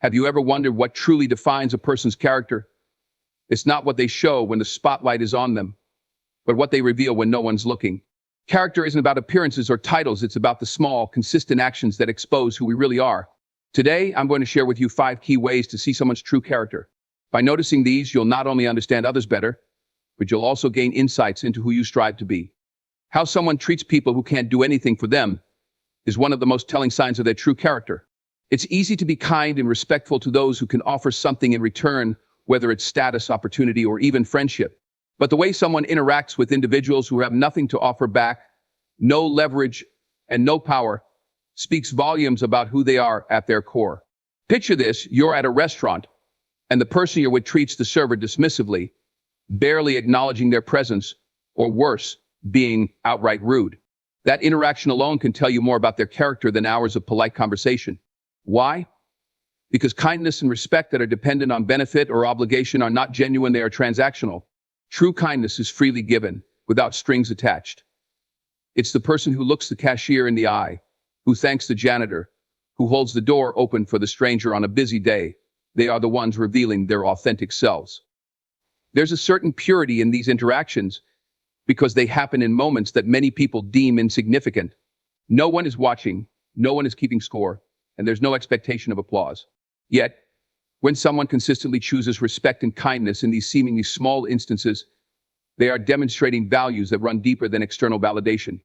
Have you ever wondered what truly defines a person's character? It's not what they show when the spotlight is on them, but what they reveal when no one's looking. Character isn't about appearances or titles, it's about the small, consistent actions that expose who we really are. Today, I'm going to share with you 5 key ways to see someone's true character. By noticing these, you'll not only understand others better, but you'll also gain insights into who you strive to be. How someone treats people who can't do anything for them is one of the most telling signs of their true character. It's easy to be kind and respectful to those who can offer something in return, whether it's status, opportunity, or even friendship. But the way someone interacts with individuals who have nothing to offer back, no leverage, and no power, speaks volumes about who they are at their core. Picture this: you're at a restaurant, and the person you're with treats the server dismissively, barely acknowledging their presence, or worse, being outright rude. That interaction alone can tell you more about their character than hours of polite conversation. Why? Because kindness and respect that are dependent on benefit or obligation are not genuine, they are transactional. True kindness is freely given, without strings attached. It's the person who looks the cashier in the eye, who thanks the janitor, who holds the door open for the stranger on a busy day. They are the ones revealing their authentic selves. There's a certain purity in these interactions because they happen in moments that many people deem insignificant. No one is watching, no one is keeping score, and there's no expectation of applause. Yet, when someone consistently chooses respect and kindness in these seemingly small instances, they are demonstrating values that run deeper than external validation.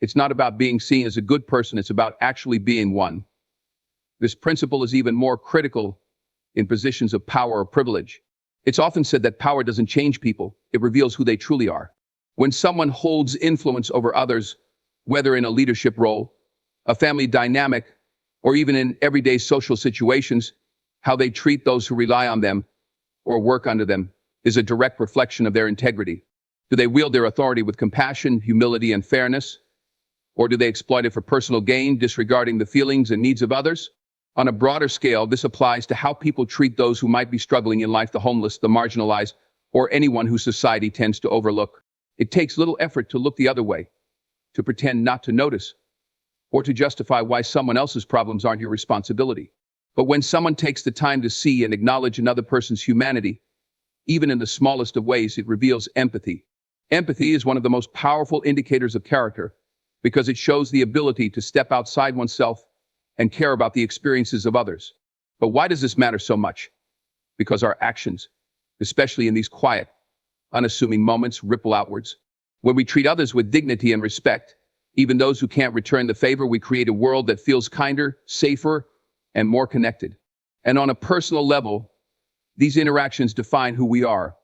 It's not about being seen as a good person, it's about actually being one. This principle is even more critical in positions of power or privilege. It's often said that power doesn't change people, it reveals who they truly are. When someone holds influence over others, whether in a leadership role, a family dynamic, or even in everyday social situations, how they treat those who rely on them or work under them is a direct reflection of their integrity. Do they wield their authority with compassion, humility, and fairness? Or do they exploit it for personal gain, disregarding the feelings and needs of others? On a broader scale, this applies to how people treat those who might be struggling in life: the homeless, the marginalized, or anyone who society tends to overlook. It takes little effort to look the other way, to pretend not to notice, or to justify why someone else's problems aren't your responsibility. But when someone takes the time to see and acknowledge another person's humanity, even in the smallest of ways, it reveals empathy. Empathy is one of the most powerful indicators of character because it shows the ability to step outside oneself and care about the experiences of others. But why does this matter so much? Because our actions, especially in these quiet, unassuming moments, ripple outwards. When we treat others with dignity and respect, even those who can't return the favor, we create a world that feels kinder, safer, and more connected. And on a personal level, these interactions define who we are,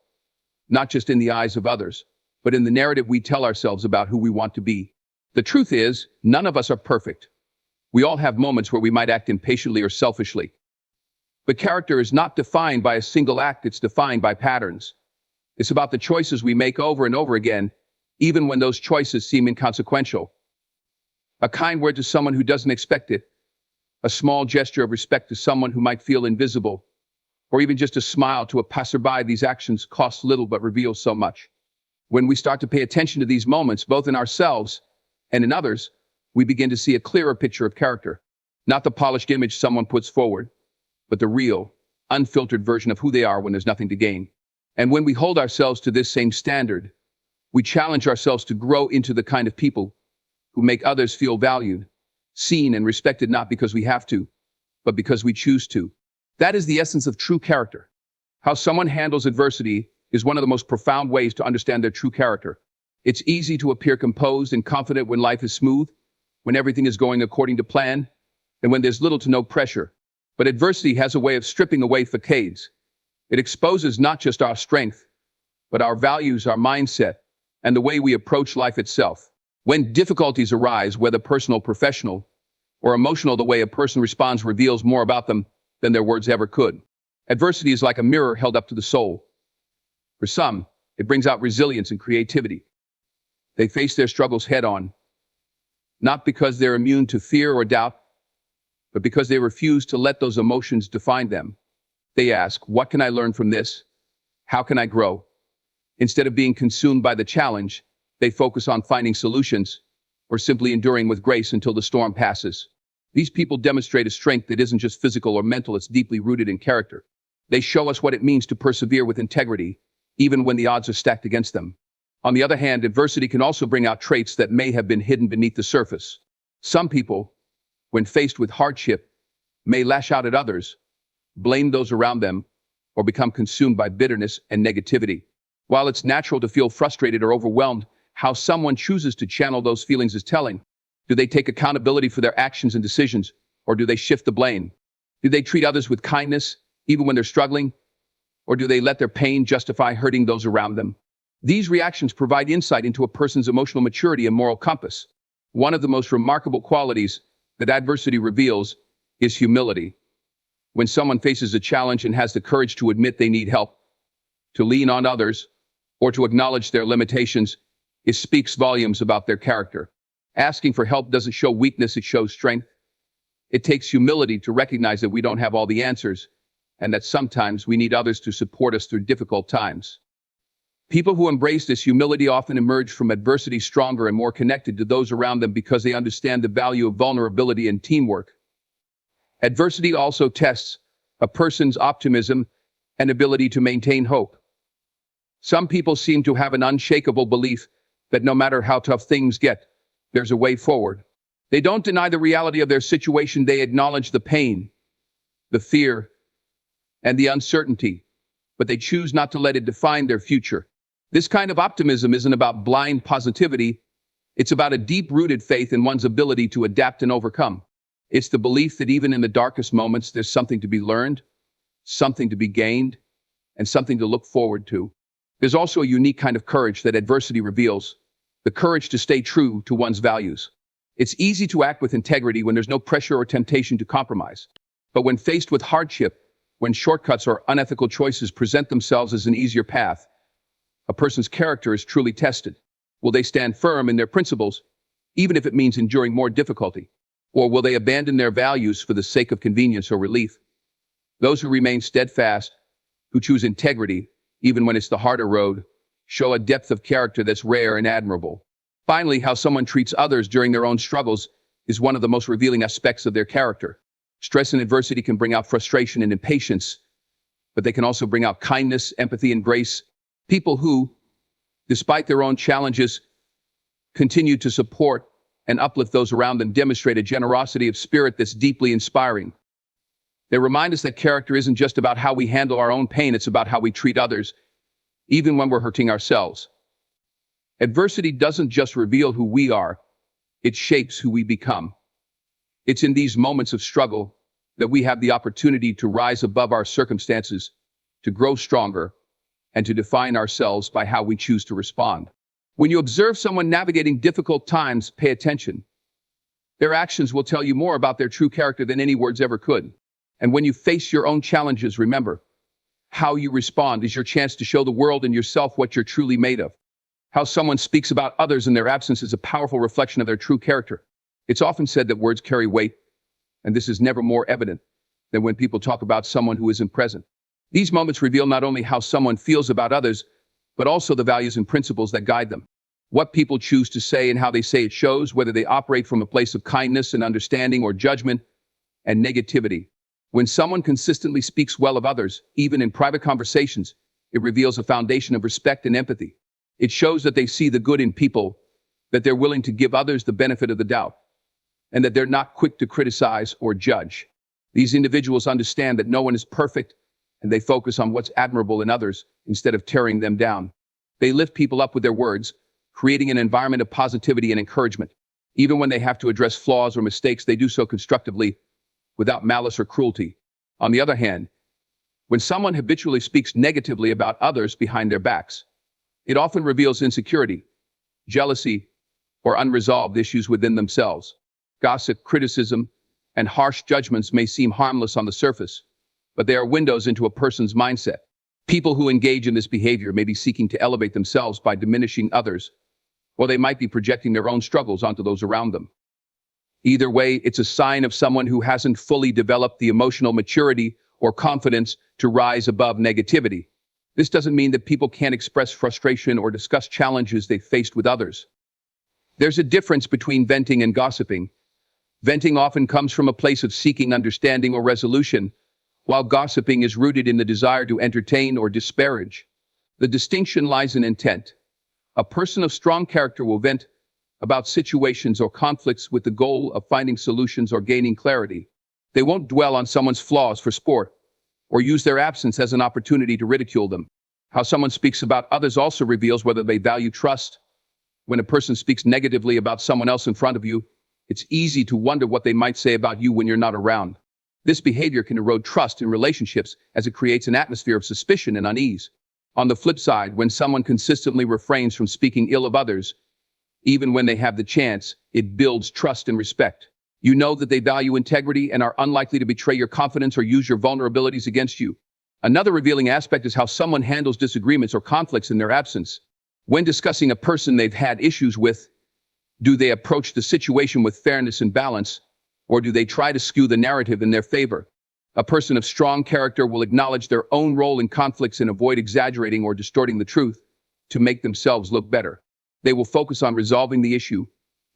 not just in the eyes of others, but in the narrative we tell ourselves about who we want to be. The truth is, none of us are perfect. We all have moments where we might act impatiently or selfishly. But character is not defined by a single act, it's defined by patterns. It's about the choices we make over and over again, even when those choices seem inconsequential. A kind word to someone who doesn't expect it, a small gesture of respect to someone who might feel invisible, or even just a smile to a passerby. These actions cost little but reveal so much. When we start to pay attention to these moments, both in ourselves and in others, we begin to see a clearer picture of character. Not the polished image someone puts forward, but the real, unfiltered version of who they are when there's nothing to gain. And when we hold ourselves to this same standard, we challenge ourselves to grow into the kind of people who make others feel valued, seen, and respected, not because we have to, but because we choose to. That is the essence of true character. How someone handles adversity is one of the most profound ways to understand their true character. It's easy to appear composed and confident when life is smooth, when everything is going according to plan, and when there's little to no pressure. But adversity has a way of stripping away facades. It exposes not just our strength, but our values, our mindset, and the way we approach life itself. When difficulties arise, whether personal, professional, or emotional, the way a person responds reveals more about them than their words ever could. Adversity is like a mirror held up to the soul. For some, it brings out resilience and creativity. They face their struggles head-on, not because they're immune to fear or doubt, but because they refuse to let those emotions define them. They ask, what can I learn from this? How can I grow? Instead of being consumed by the challenge, they focus on finding solutions or simply enduring with grace until the storm passes. These people demonstrate a strength that isn't just physical or mental, it's deeply rooted in character. They show us what it means to persevere with integrity, even when the odds are stacked against them. On the other hand, adversity can also bring out traits that may have been hidden beneath the surface. Some people, when faced with hardship, may lash out at others, blame those around them, or become consumed by bitterness and negativity. While it's natural to feel frustrated or overwhelmed, how someone chooses to channel those feelings is telling. Do they take accountability for their actions and decisions, or do they shift the blame? Do they treat others with kindness, even when they're struggling, or do they let their pain justify hurting those around them? These reactions provide insight into a person's emotional maturity and moral compass. One of the most remarkable qualities that adversity reveals is humility. When someone faces a challenge and has the courage to admit they need help, to lean on others, or to acknowledge their limitations, it speaks volumes about their character. Asking for help doesn't show weakness, it shows strength. It takes humility to recognize that we don't have all the answers, and that sometimes we need others to support us through difficult times. People who embrace this humility often emerge from adversity stronger and more connected to those around them because they understand the value of vulnerability and teamwork. Adversity also tests a person's optimism and ability to maintain hope. Some people seem to have an unshakable belief that no matter how tough things get, there's a way forward. They don't deny the reality of their situation, they acknowledge the pain, the fear, and the uncertainty, but they choose not to let it define their future. This kind of optimism isn't about blind positivity, it's about a deep-rooted faith in one's ability to adapt and overcome. It's the belief that even in the darkest moments, there's something to be learned, something to be gained, and something to look forward to. There's also a unique kind of courage that adversity reveals, the courage to stay true to one's values. It's easy to act with integrity when there's no pressure or temptation to compromise. But when faced with hardship, when shortcuts or unethical choices present themselves as an easier path, a person's character is truly tested. Will they stand firm in their principles, even if it means enduring more difficulty? Or will they abandon their values for the sake of convenience or relief? Those who remain steadfast, who choose integrity, even when it's the harder road, show a depth of character that's rare and admirable. Finally, how someone treats others during their own struggles is one of the most revealing aspects of their character. Stress and adversity can bring out frustration and impatience, but they can also bring out kindness, empathy, and grace. People who, despite their own challenges, continue to support and uplift those around them demonstrate a generosity of spirit that's deeply inspiring. They remind us that character isn't just about how we handle our own pain, it's about how we treat others, even when we're hurting ourselves. Adversity doesn't just reveal who we are, it shapes who we become. It's in these moments of struggle that we have the opportunity to rise above our circumstances, to grow stronger, and to define ourselves by how we choose to respond. When you observe someone navigating difficult times, pay attention. Their actions will tell you more about their true character than any words ever could. And when you face your own challenges, remember, how you respond is your chance to show the world and yourself what you're truly made of. How someone speaks about others in their absence is a powerful reflection of their true character. It's often said that words carry weight, and this is never more evident than when people talk about someone who isn't present. These moments reveal not only how someone feels about others, but also the values and principles that guide them. What people choose to say and how they say it shows whether they operate from a place of kindness and understanding or judgment and negativity. When someone consistently speaks well of others, even in private conversations, it reveals a foundation of respect and empathy. It shows that they see the good in people, that they're willing to give others the benefit of the doubt, and that they're not quick to criticize or judge. These individuals understand that no one is perfect, and they focus on what's admirable in others instead of tearing them down. They lift people up with their words, creating an environment of positivity and encouragement. Even when they have to address flaws or mistakes, they do so constructively, without malice or cruelty. On the other hand, when someone habitually speaks negatively about others behind their backs, it often reveals insecurity, jealousy, or unresolved issues within themselves. Gossip, criticism, and harsh judgments may seem harmless on the surface, but they are windows into a person's mindset. People who engage in this behavior may be seeking to elevate themselves by diminishing others, or they might be projecting their own struggles onto those around them. Either way, it's a sign of someone who hasn't fully developed the emotional maturity or confidence to rise above negativity. This doesn't mean that people can't express frustration or discuss challenges they faced with others. There's a difference between venting and gossiping. Venting often comes from a place of seeking understanding or resolution, while gossiping is rooted in the desire to entertain or disparage. The distinction lies in intent. A person of strong character will vent about situations or conflicts with the goal of finding solutions or gaining clarity. They won't dwell on someone's flaws for sport or use their absence as an opportunity to ridicule them. How someone speaks about others also reveals whether they value trust. When a person speaks negatively about someone else in front of you, it's easy to wonder what they might say about you when you're not around. This behavior can erode trust in relationships as it creates an atmosphere of suspicion and unease. On the flip side, when someone consistently refrains from speaking ill of others, even when they have the chance, it builds trust and respect. You know that they value integrity and are unlikely to betray your confidence or use your vulnerabilities against you. Another revealing aspect is how someone handles disagreements or conflicts in their absence. When discussing a person they've had issues with, do they approach the situation with fairness and balance, or do they try to skew the narrative in their favor? A person of strong character will acknowledge their own role in conflicts and avoid exaggerating or distorting the truth to make themselves look better. They will focus on resolving the issue,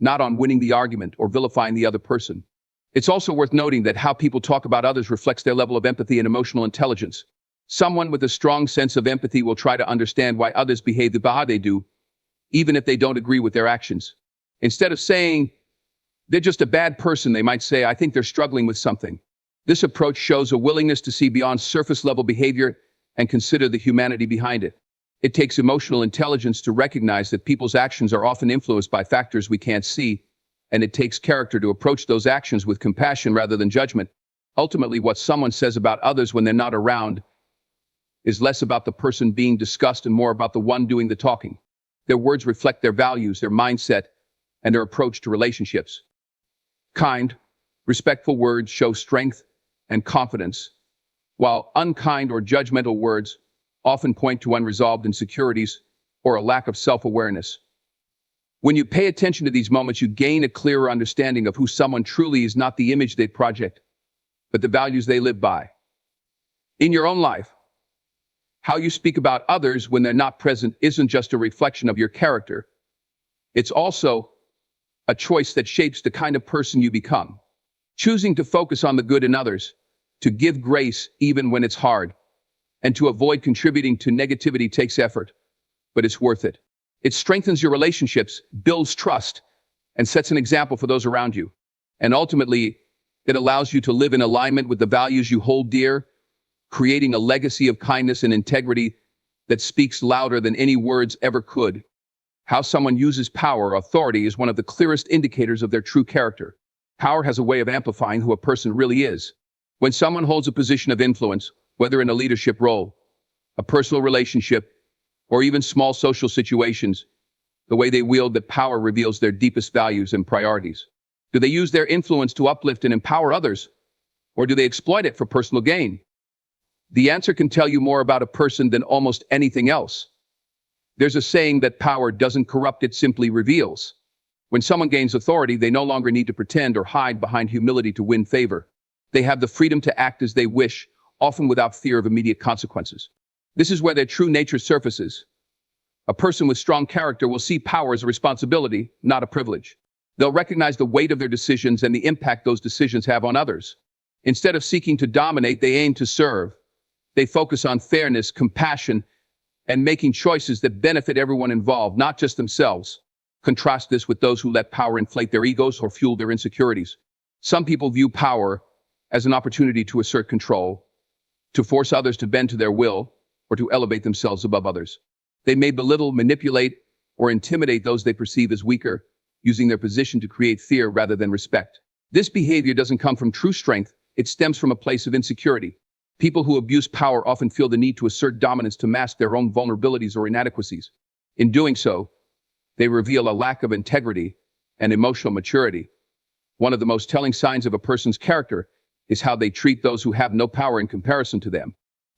not on winning the argument or vilifying the other person. It's also worth noting that how people talk about others reflects their level of empathy and emotional intelligence. Someone with a strong sense of empathy will try to understand why others behave the way they do, even if they don't agree with their actions. Instead of saying, they're just a bad person, they might say, I think they're struggling with something. This approach shows a willingness to see beyond surface-level behavior and consider the humanity behind it. It takes emotional intelligence to recognize that people's actions are often influenced by factors we can't see, and it takes character to approach those actions with compassion rather than judgment. Ultimately, what someone says about others when they're not around is less about the person being discussed and more about the one doing the talking. Their words reflect their values, their mindset, and their approach to relationships. Kind, respectful words show strength and confidence, while unkind or judgmental words often point to unresolved insecurities or a lack of self-awareness. When you pay attention to these moments, you gain a clearer understanding of who someone truly is, not the image they project, but the values they live by. In your own life, how you speak about others when they're not present isn't just a reflection of your character. It's also a choice that shapes the kind of person you become. Choosing to focus on the good in others, to give grace even when it's hard, and to avoid contributing to negativity takes effort, but it's worth it. It strengthens your relationships, builds trust, and sets an example for those around you. And ultimately, it allows you to live in alignment with the values you hold dear, creating a legacy of kindness and integrity that speaks louder than any words ever could. How someone uses power or authority is one of the clearest indicators of their true character. Power has a way of amplifying who a person really is. When someone holds a position of influence, whether in a leadership role, a personal relationship, or even small social situations, the way they wield that power reveals their deepest values and priorities. Do they use their influence to uplift and empower others, or do they exploit it for personal gain? The answer can tell you more about a person than almost anything else. There's a saying that power doesn't corrupt, it simply reveals. When someone gains authority, they no longer need to pretend or hide behind humility to win favor. They have the freedom to act as they wish, often without fear of immediate consequences. This is where their true nature surfaces. A person with strong character will see power as a responsibility, not a privilege. They'll recognize the weight of their decisions and the impact those decisions have on others. Instead of seeking to dominate, they aim to serve. They focus on fairness, compassion, and making choices that benefit everyone involved, not just themselves. Contrast this with those who let power inflate their egos or fuel their insecurities. Some people view power as an opportunity to assert control, to force others to bend to their will, or to elevate themselves above others. They may belittle, manipulate, or intimidate those they perceive as weaker, using their position to create fear rather than respect. This behavior doesn't come from true strength, it stems from a place of insecurity. People who abuse power often feel the need to assert dominance to mask their own vulnerabilities or inadequacies. In doing so, they reveal a lack of integrity and emotional maturity. One of the most telling signs of a person's character is how they treat those who have no power in comparison to them.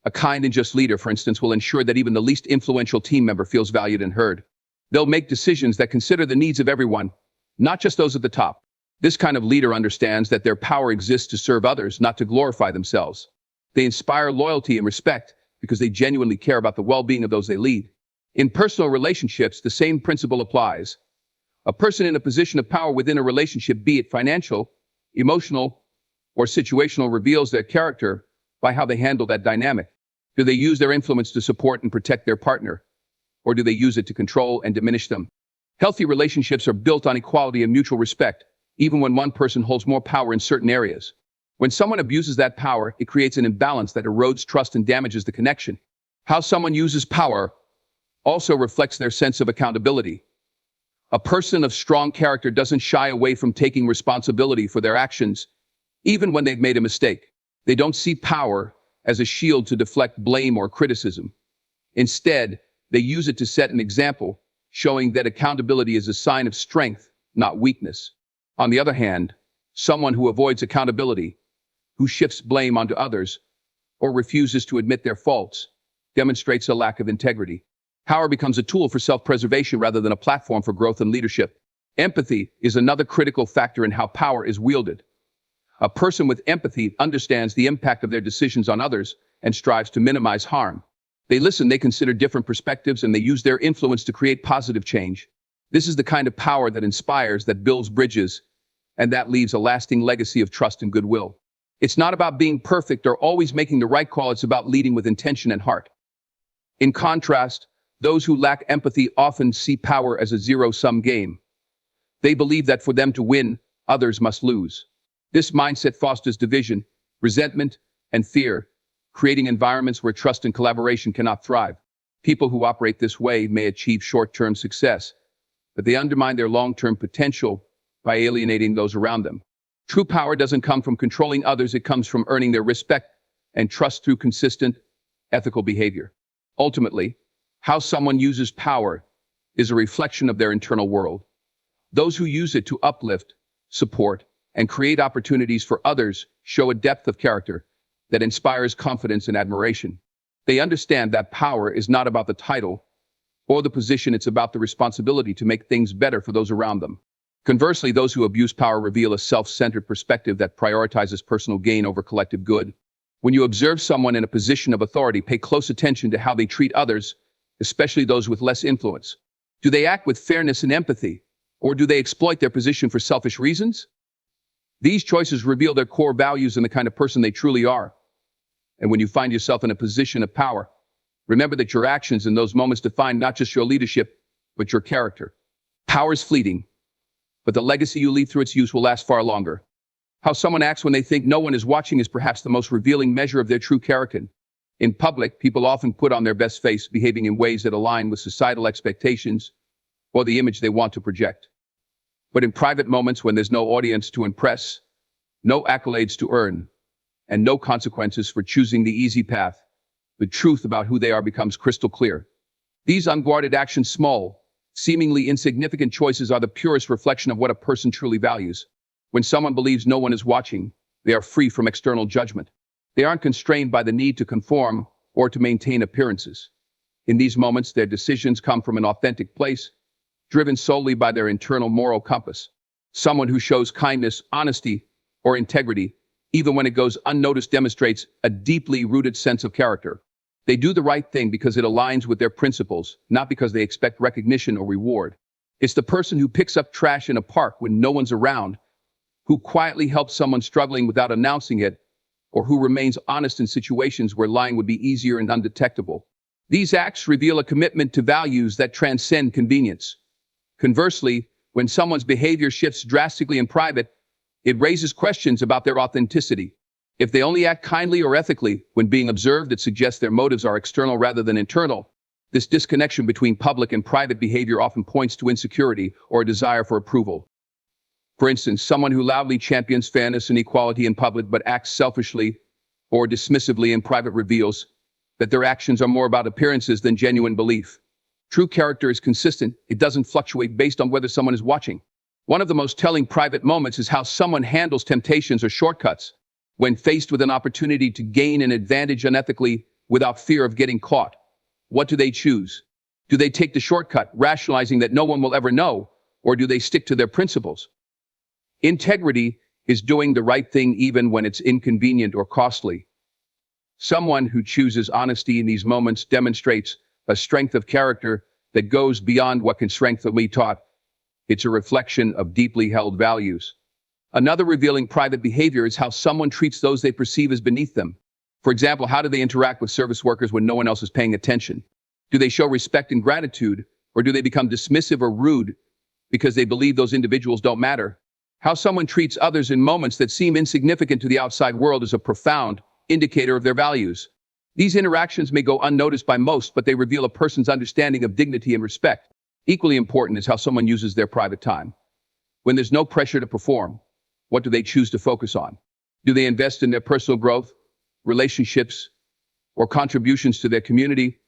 A kind and just leader, for instance, will ensure that even the least influential team member feels valued and heard. They'll make decisions that consider the needs of everyone, not just those at the top. This kind of leader understands that their power exists to serve others, not to glorify themselves. They inspire loyalty and respect because they genuinely care about the well-being of those they lead. In personal relationships, the same principle applies. A person in a position of power within a relationship, be it financial, Emotional or situational reveals their character by how they handle that dynamic. Do they use their influence to support and protect their partner? Or do they use it to control and diminish them? Healthy relationships are built on equality and mutual respect, even when one person holds more power in certain areas. When someone abuses that power, it creates an imbalance that erodes trust and damages the connection. How someone uses power also reflects their sense of accountability. A person of strong character doesn't shy away from taking responsibility for their actions, even when they've made a mistake. They don't see power as a shield to deflect blame or criticism. Instead, they use it to set an example, showing that accountability is a sign of strength, not weakness. On the other hand, someone who avoids accountability, who shifts blame onto others, or refuses to admit their faults, demonstrates a lack of integrity. Power becomes a tool for self-preservation rather than a platform for growth and leadership. Empathy is another critical factor in how power is wielded. A person with empathy understands the impact of their decisions on others and strives to minimize harm. They listen, they consider different perspectives, and they use their influence to create positive change. This is the kind of power that inspires, that builds bridges, and that leaves a lasting legacy of trust and goodwill. It's not about being perfect or always making the right call. It's about leading with intention and heart. In contrast, those who lack empathy often see power as a zero-sum game. They believe that for them to win, others must lose. This mindset fosters division, resentment, and fear, creating environments where trust and collaboration cannot thrive. People who operate this way may achieve short-term success, but they undermine their long-term potential by alienating those around them. True power doesn't come from controlling others. It comes from earning their respect and trust through consistent, ethical behavior. Ultimately, how someone uses power is a reflection of their internal world. Those who use it to uplift, support, and create opportunities for others show a depth of character that inspires confidence and admiration. They understand that power is not about the title or the position. It's about the responsibility to make things better for those around them. Conversely, those who abuse power reveal a self-centered perspective that prioritizes personal gain over collective good. When you observe someone in a position of authority, pay close attention to how they treat others, especially those with less influence. Do they act with fairness and empathy, or do they exploit their position for selfish reasons? These choices reveal their core values and the kind of person they truly are. And when you find yourself in a position of power, remember that your actions in those moments define not just your leadership, but your character. Power is fleeting, but the legacy you leave through its use will last far longer. How someone acts when they think no one is watching is perhaps the most revealing measure of their true character. In public, people often put on their best face, behaving in ways that align with societal expectations or the image they want to project. But in private moments, when there's no audience to impress, no accolades to earn, and no consequences for choosing the easy path, the truth about who they are becomes crystal clear. These unguarded actions, small, seemingly insignificant choices, are the purest reflection of what a person truly values. When someone believes no one is watching, they are free from external judgment. They aren't constrained by the need to conform or to maintain appearances. In these moments, their decisions come from an authentic place, driven solely by their internal moral compass. Someone who shows kindness, honesty, or integrity, even when it goes unnoticed, demonstrates a deeply rooted sense of character. They do the right thing because it aligns with their principles, not because they expect recognition or reward. It's the person who picks up trash in a park when no one's around, who quietly helps someone struggling without announcing it, or who remains honest in situations where lying would be easier and undetectable. These acts reveal a commitment to values that transcend convenience. Conversely, when someone's behavior shifts drastically in private, it raises questions about their authenticity. If they only act kindly or ethically when being observed, it suggests their motives are external rather than internal. This disconnection between public and private behavior often points to insecurity or a desire for approval. For instance, someone who loudly champions fairness and equality in public but acts selfishly or dismissively in private reveals that their actions are more about appearances than genuine belief. True character is consistent. It doesn't fluctuate based on whether someone is watching. One of the most telling private moments is how someone handles temptations or shortcuts. When faced with an opportunity to gain an advantage unethically without fear of getting caught, what do they choose? Do they take the shortcut, rationalizing that no one will ever know, or do they stick to their principles? Integrity is doing the right thing even when it's inconvenient or costly. Someone who chooses honesty in these moments demonstrates a strength of character that goes beyond what can strengthily be taught. It's a reflection of deeply held values. Another revealing private behavior is how someone treats those they perceive as beneath them. For example, how do they interact with service workers when no one else is paying attention? Do they show respect and gratitude, or do they become dismissive or rude because they believe those individuals don't matter? How someone treats others in moments that seem insignificant to the outside world is a profound indicator of their values. These interactions may go unnoticed by most, but they reveal a person's understanding of dignity and respect. Equally important is how someone uses their private time. When there's no pressure to perform, what do they choose to focus on? Do they invest in their personal growth, relationships, or contributions to their community?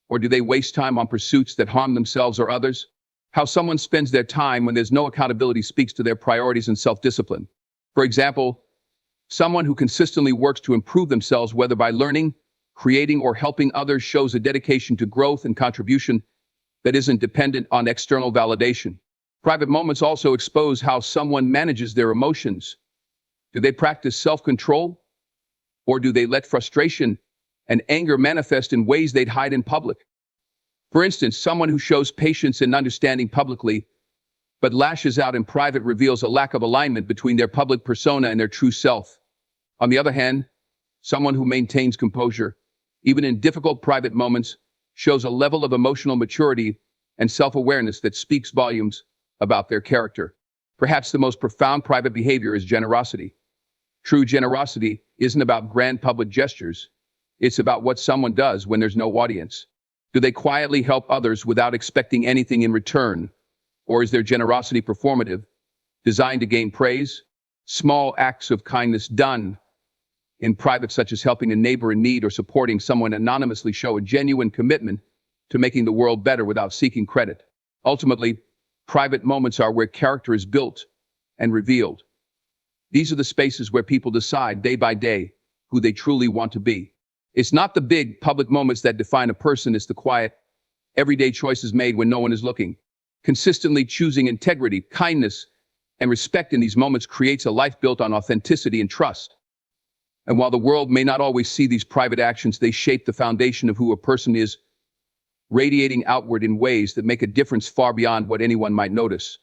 Or do they waste time on pursuits that harm themselves or others? How someone spends their time when there's no accountability speaks to their priorities and self-discipline. For example, someone who consistently works to improve themselves, whether by learning, creating, or helping others, shows a dedication to growth and contribution that isn't dependent on external validation. Private moments also expose how someone manages their emotions. Do they practice self-control? Or do they let frustration and anger manifest in ways they'd hide in public? For instance, someone who shows patience and understanding publicly, but lashes out in private, reveals a lack of alignment between their public persona and their true self. On the other hand, someone who maintains composure, even in difficult private moments, shows a level of emotional maturity and self-awareness that speaks volumes about their character. Perhaps the most profound private behavior is generosity. True generosity isn't about grand public gestures. It's about what someone does when there's no audience. Do they quietly help others without expecting anything in return? Or is their generosity performative, designed to gain praise? Small acts of kindness done in private, such as helping a neighbor in need or supporting someone anonymously, show a genuine commitment to making the world better without seeking credit. Ultimately, private moments are where character is built and revealed. These are the spaces where people decide day by day who they truly want to be. It's not the big public moments that define a person, it's the quiet, everyday choices made when no one is looking. Consistently choosing integrity, kindness, and respect in these moments creates a life built on authenticity and trust. And while the world may not always see these private actions, they shape the foundation of who a person is, radiating outward in ways that make a difference far beyond what anyone might notice.